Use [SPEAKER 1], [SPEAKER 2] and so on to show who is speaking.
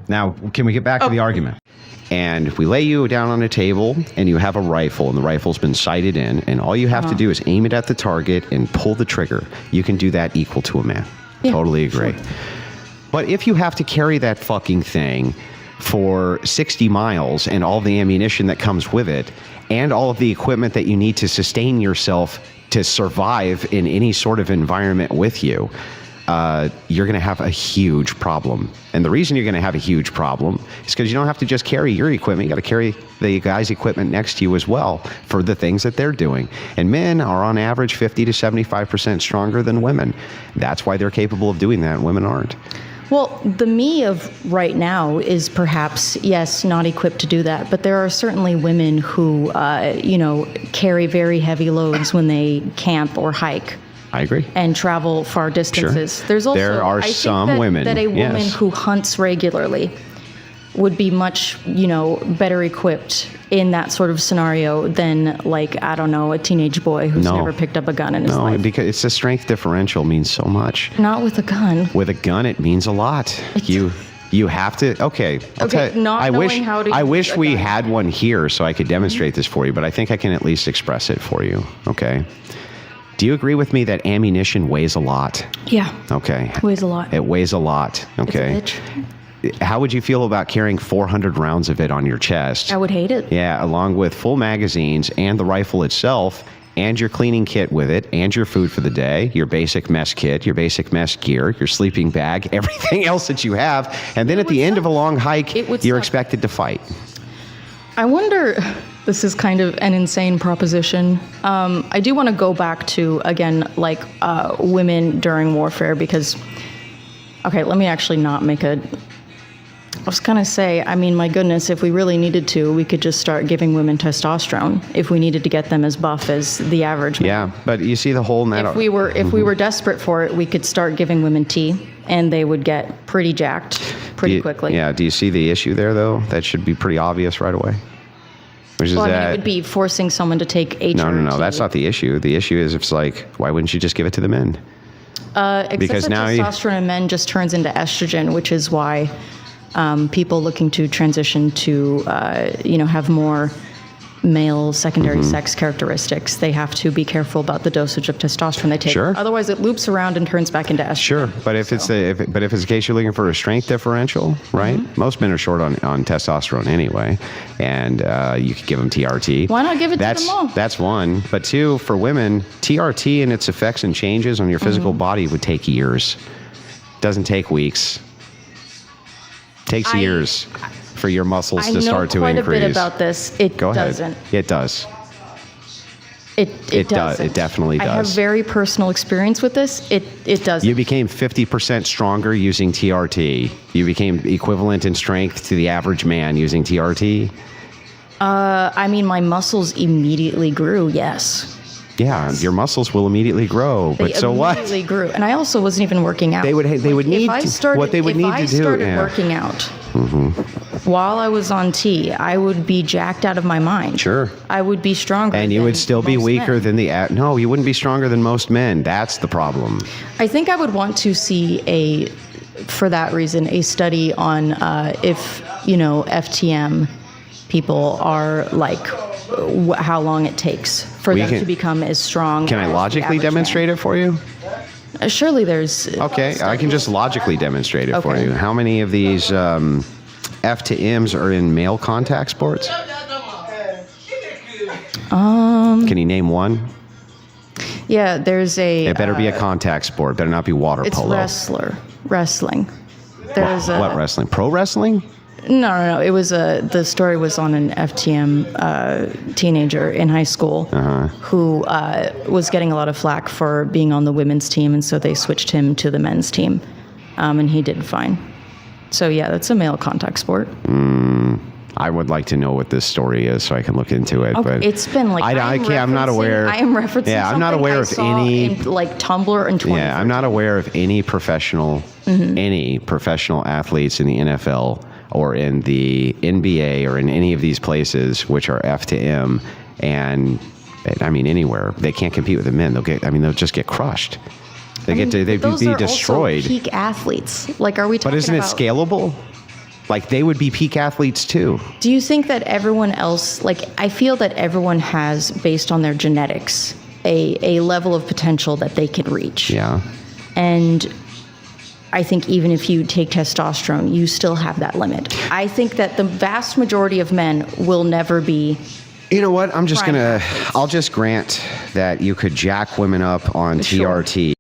[SPEAKER 1] Now, can we get back to the argument? And we lay you down on a table and you have a rifle and the rifle's been sighted in and all you have to do is aim it at the target and pull the trigger. You can do that equal to a man. Yeah, totally agree. Sure. But if you have to carry that fucking thing for 60 miles and all the ammunition that comes with it and all of the equipment that you need to sustain yourself to survive in any sort of environment with you, you're going to have a huge problem. And the reason you're going to have a huge problem is because you don't have to just carry your equipment. You got to carry the guy's equipment next to you as well for the things that they're doing. And men are on average 50 to 75% stronger than women. That's why they're capable of doing that, and women aren't.
[SPEAKER 2] Well, the me of right now is perhaps, yes, not equipped to do that, but there are certainly women who, carry very heavy loads when they camp or hike.
[SPEAKER 1] I agree.
[SPEAKER 2] And travel far distances.
[SPEAKER 1] Sure.
[SPEAKER 2] There's also,
[SPEAKER 1] there are some women
[SPEAKER 2] that a woman who hunts regularly would be much, better equipped in that sort of scenario than, like, I don't know, a teenage boy who's never picked up a gun in his life.
[SPEAKER 1] No, because it's the strength differential means so much.
[SPEAKER 2] Not with a gun.
[SPEAKER 1] With a gun, it means a lot. You have to. Okay.
[SPEAKER 2] I
[SPEAKER 1] wish we had one here so I could demonstrate this for you, but I think I can at least express it for you. Okay. Do you agree with me that ammunition weighs a lot?
[SPEAKER 2] Yeah.
[SPEAKER 1] Okay.
[SPEAKER 2] Weighs a lot.
[SPEAKER 1] It weighs a lot. Okay.
[SPEAKER 2] It's a bitch.
[SPEAKER 1] How would you feel about carrying 400 rounds of it on your chest?
[SPEAKER 2] I would hate it.
[SPEAKER 1] Yeah, along with full magazines and the rifle itself and your cleaning kit with it and your food for the day, your basic mess kit, your basic mess gear, your sleeping bag, everything else that you have. And then at the end of a long hike, you're expected to fight.
[SPEAKER 2] I wonder, this is kind of an insane proposition. I do want to go back to, again, like women during warfare because, okay, let me actually not make a... I was going to say, I mean, my goodness, if we really needed to, we could just start giving women testosterone if we needed to get them as buff as the average man.
[SPEAKER 1] Yeah, but you see the whole...
[SPEAKER 2] If we were desperate for it, we could start giving women tea, and they would get pretty jacked pretty quickly.
[SPEAKER 1] Yeah, do you see the issue there, though? That should be pretty obvious right away. Which is
[SPEAKER 2] it would be forcing someone to take HRT.
[SPEAKER 1] No, that's not the issue. The issue is it's like, why wouldn't you just give it to the men?
[SPEAKER 2] Because now testosterone in men just turns into estrogen, which is why... people looking to transition to, have more male secondary sex characteristics, they have to be careful about the dosage of testosterone they take.
[SPEAKER 1] Sure.
[SPEAKER 2] Otherwise, it loops around and turns back into estrogen.
[SPEAKER 1] Sure, but if it's the case you're looking for a strength differential, right? Most men are short on testosterone anyway, and you could give them TRT.
[SPEAKER 2] Why not give it to them all?
[SPEAKER 1] That's one. But two, for women, TRT and its effects and changes on your physical body would take years. Doesn't take weeks. Takes years for your muscles to start to increase.
[SPEAKER 2] I know quite a bit about this. It doesn't.
[SPEAKER 1] It does.
[SPEAKER 2] It does.
[SPEAKER 1] It definitely does.
[SPEAKER 2] I have very personal experience with this. It does.
[SPEAKER 1] You became 50% stronger using TRT. You became equivalent in strength to the average man using TRT.
[SPEAKER 2] I mean, my muscles immediately grew. Yes.
[SPEAKER 1] Yeah, your muscles will immediately grow, but so what?
[SPEAKER 2] They immediately grew, and I also wasn't even working out.
[SPEAKER 1] They would need to do.
[SPEAKER 2] If I started working out while I was on T, I would be jacked out of my mind.
[SPEAKER 1] Sure.
[SPEAKER 2] I would be stronger.
[SPEAKER 1] And you would still be weaker than no, you wouldn't be stronger than most men. That's the problem.
[SPEAKER 2] I think I would want to see for that reason, a study on if FTM people are like how long it takes for them to become as strong.
[SPEAKER 1] Can I logically demonstrate it for you?
[SPEAKER 2] Surely there's...
[SPEAKER 1] Okay, I can just logically demonstrate it for you. How many of these F to M's are in male contact sports? Can you name one?
[SPEAKER 2] Yeah, there's a...
[SPEAKER 1] It better be a contact sport. It better not be water polo.
[SPEAKER 2] It's wrestling. There's
[SPEAKER 1] what wrestling? Pro wrestling?
[SPEAKER 2] No. It was the story was on an FTM teenager in high school who was getting a lot of flack for being on the women's team, and so they switched him to the men's team, and he did fine. So yeah, that's a male contact sport.
[SPEAKER 1] I would like to know what this story is so I can look into it.
[SPEAKER 2] Okay,
[SPEAKER 1] but
[SPEAKER 2] it's been like
[SPEAKER 1] I'm not aware.
[SPEAKER 2] I am referencing.
[SPEAKER 1] Yeah, I'm not aware of any
[SPEAKER 2] in, like Tumblr and 20.
[SPEAKER 1] Yeah, I'm not aware of any professional athletes in the NFL or in the NBA or in any of these places which are F to M, and I mean anywhere they can't compete with the men. They'll just get crushed. They'd be destroyed.
[SPEAKER 2] Also peak athletes. Like, are we talking about?
[SPEAKER 1] But isn't it scalable? Like, they would be peak athletes too.
[SPEAKER 2] Do you think that everyone else, like, I feel that everyone has, based on their genetics, a level of potential that they can reach.
[SPEAKER 1] Yeah.
[SPEAKER 2] And I think even if you take testosterone, you still have that limit. I think that the vast majority of men will never be.
[SPEAKER 1] You know what? I'll just grant that you could jack women up on
[SPEAKER 2] Sure.
[SPEAKER 1] TRT